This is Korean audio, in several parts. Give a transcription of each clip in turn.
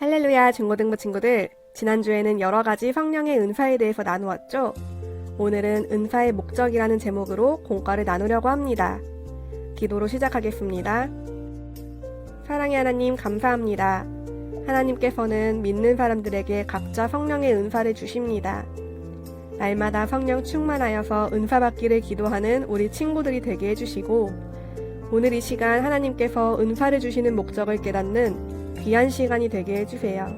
할렐루야 중고등부 친구들, 지난주에는 여러 가지 성령의 은사에 대해서 나누었죠? 오늘은 은사의 목적이라는 제목으로 공과를 나누려고 합니다. 기도로 시작하겠습니다. 사랑의 하나님 감사합니다. 하나님께서는 믿는 사람들에게 각자 성령의 은사를 주십니다. 날마다 성령 충만하여서 은사 받기를 기도하는 우리 친구들이 되게 해주시고, 오늘 이 시간 하나님께서 은사를 주시는 목적을 깨닫는 귀한 시간이 되게 해주세요.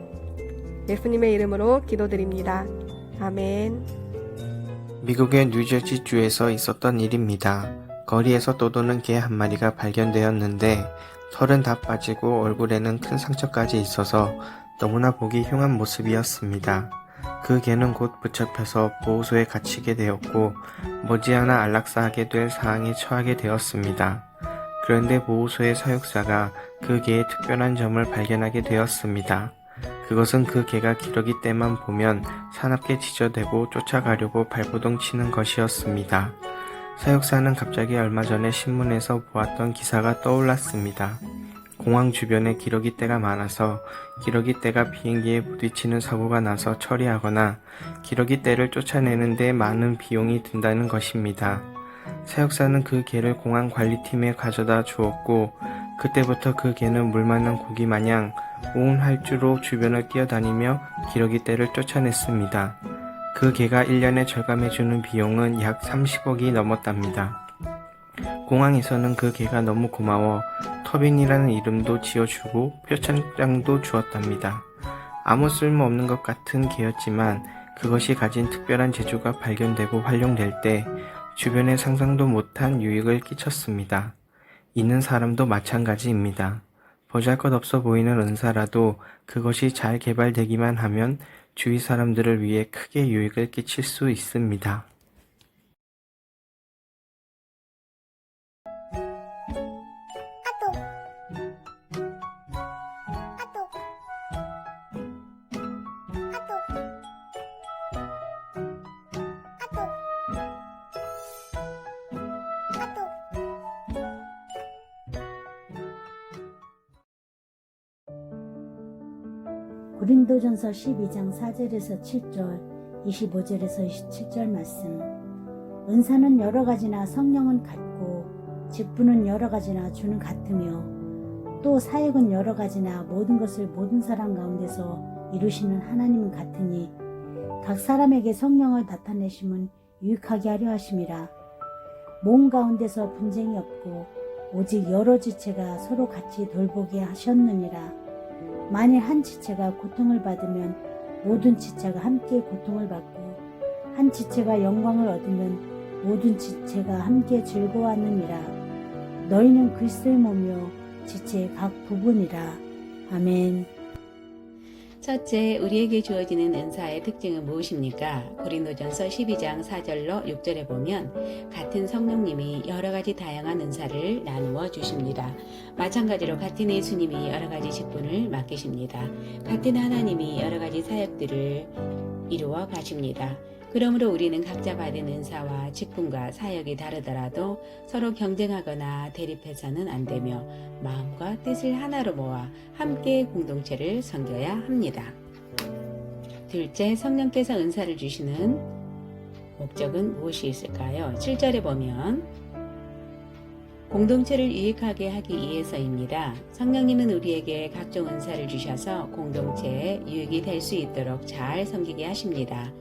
예수님의 이름으로 기도드립니다. 아멘. 미국의 뉴저지주에서 있었던 일입니다. 거리에서 떠도는 개 한 마리가 발견되었는데 털은 다 빠지고 얼굴에는 큰 상처까지 있어서 너무나 보기 흉한 모습이었습니다. 그 개는 곧 붙잡혀서 보호소에 갇히게 되었고 머지않아 안락사하게 될 상황에 처하게 되었습니다. 그런데 보호소의 사육사가 그 개의 특별한 점을 발견하게 되었습니다. 그것은 그 개가 기러기 때만 보면 사납게 지저대고 쫓아가려고 발버둥 치는 것이었습니다. 사육사는 갑자기 얼마 전에 신문에서 보았던 기사가 떠올랐습니다. 공항 주변에 기러기 떼가 많아서 기러기 떼가 비행기에 부딪히는 사고가 나서 처리하거나 기러기 떼를 쫓아내는 데 많은 비용이 든다는 것입니다. 사육사는 그 개를 공항 관리팀에 가져다 주었고 그때부터 그 개는 물 맞는 고기 마냥 온 활주로 주변을 뛰어다니며 기러기 떼를 쫓아냈습니다. 그 개가 1년에 절감해주는 비용은 약 30억이 넘었답니다. 공항에서는 그 개가 너무 고마워 터빈이라는 이름도 지어주고 표창장도 주었답니다. 아무 쓸모없는 것 같은 개였지만 그것이 가진 특별한 재주가 발견되고 활용될 때 주변에 상상도 못한 유익을 끼쳤습니다. 있는 사람도 마찬가지입니다. 보잘것없어 보이는 은사라도 그것이 잘 개발되기만 하면 주위 사람들을 위해 크게 유익을 끼칠 수 있습니다. 고린도전서 12장 4절에서 7절, 25절에서 27절 말씀. 은사는 여러 가지나 성령은 같고 직분은 여러 가지나 주는 같으며 또 사역은 여러 가지나 모든 것을 모든 사람 가운데서 이루시는 하나님은 같으니 각 사람에게 성령을 나타내심은 유익하게 하려 하심이라. 몸 가운데서 분쟁이 없고 오직 여러 지체가 서로 같이 돌보게 하셨느니라. 만일 한 지체가 고통을 받으면 모든 지체가 함께 고통을 받고 한 지체가 영광을 얻으면 모든 지체가 함께 즐거워하느니라. 너희는 그리스도의 몸이요 지체의 각 부분이라. 아멘. 첫째, 우리에게 주어지는 은사의 특징은 무엇입니까? 고린도전서 12장 4절로 6절에 보면 같은 성령님이 여러 가지 다양한 은사를 나누어 주십니다. 마찬가지로 같은 예수님이 여러 가지 직분을 맡기십니다. 같은 하나님이 여러 가지 사역들을 이루어 가십니다. 그러므로 우리는 각자 받은 은사와 직분과 사역이 다르더라도 서로 경쟁하거나 대립해서는 안 되며 마음과 뜻을 하나로 모아 함께 공동체를 섬겨야 합니다. 둘째, 성령께서 은사를 주시는 목적은 무엇이 있을까요? 7절에 보면 공동체를 유익하게 하기 위해서입니다. 성령님은 우리에게 각종 은사를 주셔서 공동체에 유익이 될 수 있도록 잘 섬기게 하십니다.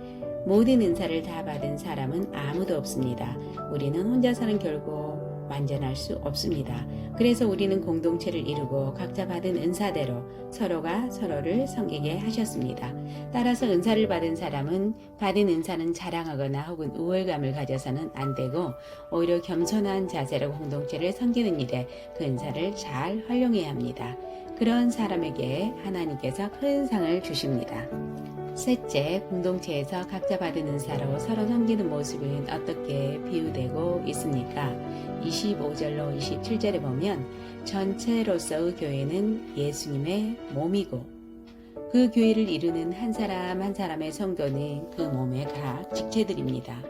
모든 은사를 다 받은 사람은 아무도 없습니다. 우리는 혼자서는 결국 완전할 수 없습니다. 그래서 우리는 공동체를 이루고 각자 받은 은사대로 서로가 서로를 섬기게 하셨습니다. 따라서 은사를 받은 사람은 받은 은사는 자랑하거나 혹은 우월감을 가져서는 안 되고 오히려 겸손한 자세로 공동체를 섬기는 일에 그 은사를 잘 활용해야 합니다. 그런 사람에게 하나님께서 큰 상을 주십니다. 셋째, 공동체에서 각자 받은 은사로 서로 섬기는 모습은 어떻게 비유되고 있습니까? 25절로 27절에 보면 전체로서의 교회는 예수님의 몸이고 그 교회를 이루는 한 사람 한 사람의 성도는 그 몸의 각 지체들입니다.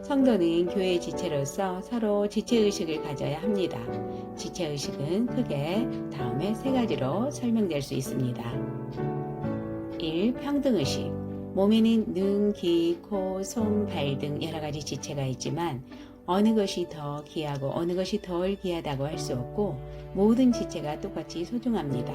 성도는 교회 지체로서 서로 지체의식을 가져야 합니다. 지체의식은 크게 다음에 3가지로 설명될 수 있습니다. 1. 평등의식. 몸에는 눈, 귀, 코, 손, 발 등 여러 가지 지체가 있지만 어느 것이 더 귀하고 어느 것이 덜 귀하다고 할 수 없고 모든 지체가 똑같이 소중합니다.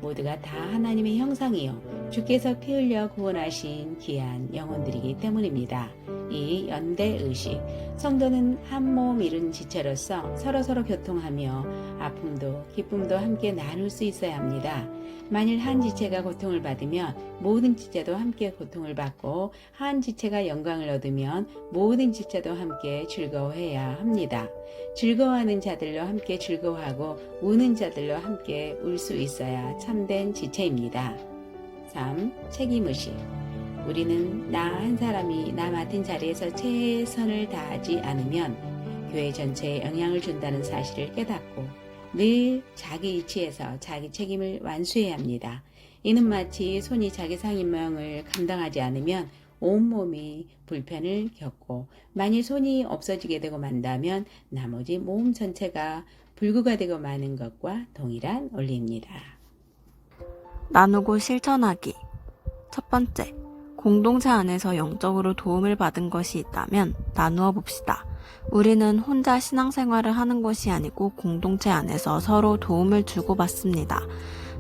모두가 다 하나님의 형상이요 주께서 피 흘려 구원하신 귀한 영혼들이기 때문입니다. 2. 연대의식. 성도는 한 몸 이룬 지체로서 서로서로 교통하며 아픔도 기쁨도 함께 나눌 수 있어야 합니다. 만일 한 지체가 고통을 받으면 모든 지체도 함께 고통을 받고 한 지체가 영광을 얻으면 모든 지체도 함께 즐거워해야 합니다. 즐거워하는 자들로 함께 즐거워하고 우는 자들로 함께 울 수 있어야 참된 지체입니다. 3. 책임의식. 우리는 나 한 사람이 나 맡은 자리에서 최선을 다하지 않으면 교회 전체에 영향을 준다는 사실을 깨닫고 늘 자기 위치에서 자기 책임을 완수해야 합니다. 이는 마치 손이 자기 상임명을 감당하지 않으면 온몸이 불편을 겪고 만일 손이 없어지게 되고 만다면 나머지 몸 전체가 불구가 되고 마는 것과 동일한 원리입니다. 나누고 실천하기. 첫 번째, 공동체 안에서 영적으로 도움을 받은 것이 있다면 나누어 봅시다. 우리는 혼자 신앙생활을 하는 것이 아니고 공동체 안에서 서로 도움을 주고받습니다.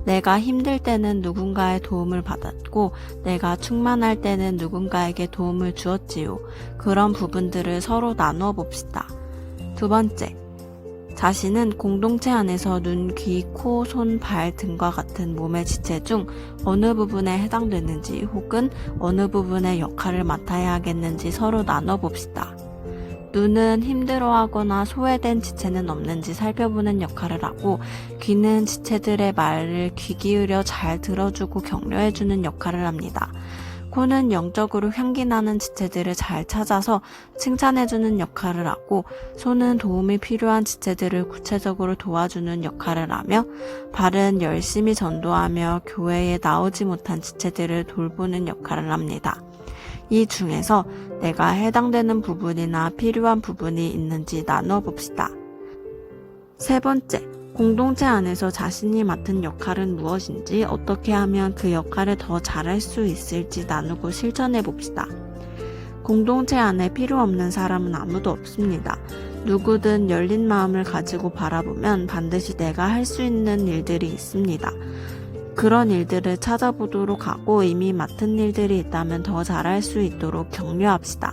내가 힘들 때는 누군가의 도움을 받았고 내가 충만할 때는 누군가에게 도움을 주었지요. 그런 부분들을 서로 나누어 봅시다. 두 번째, 자신은 공동체 안에서 눈, 귀, 코, 손, 발 등과 같은 몸의 지체 중 어느 부분에 해당되는지 혹은 어느 부분의 역할을 맡아야 하겠는지 서로 나눠봅시다. 눈은 힘들어하거나 소외된 지체는 없는지 살펴보는 역할을 하고 귀는 지체들의 말을 귀 기울여 잘 들어주고 격려해주는 역할을 합니다. 코는 영적으로 향기 나는 지체들을 잘 찾아서 칭찬해주는 역할을 하고 손은 도움이 필요한 지체들을 구체적으로 도와주는 역할을 하며 발은 열심히 전도하며 교회에 나오지 못한 지체들을 돌보는 역할을 합니다. 이 중에서 내가 해당되는 부분이나 필요한 부분이 있는지 나눠 봅시다. 세 번째, 공동체 안에서 자신이 맡은 역할은 무엇인지 어떻게 하면 그 역할을 더 잘할 수 있을지 나누고 실천해 봅시다. 공동체 안에 필요 없는 사람은 아무도 없습니다. 누구든 열린 마음을 가지고 바라보면 반드시 내가 할 수 있는 일들이 있습니다. 그런 일들을 찾아보도록 하고 이미 맡은 일들이 있다면 더 잘할 수 있도록 격려합시다.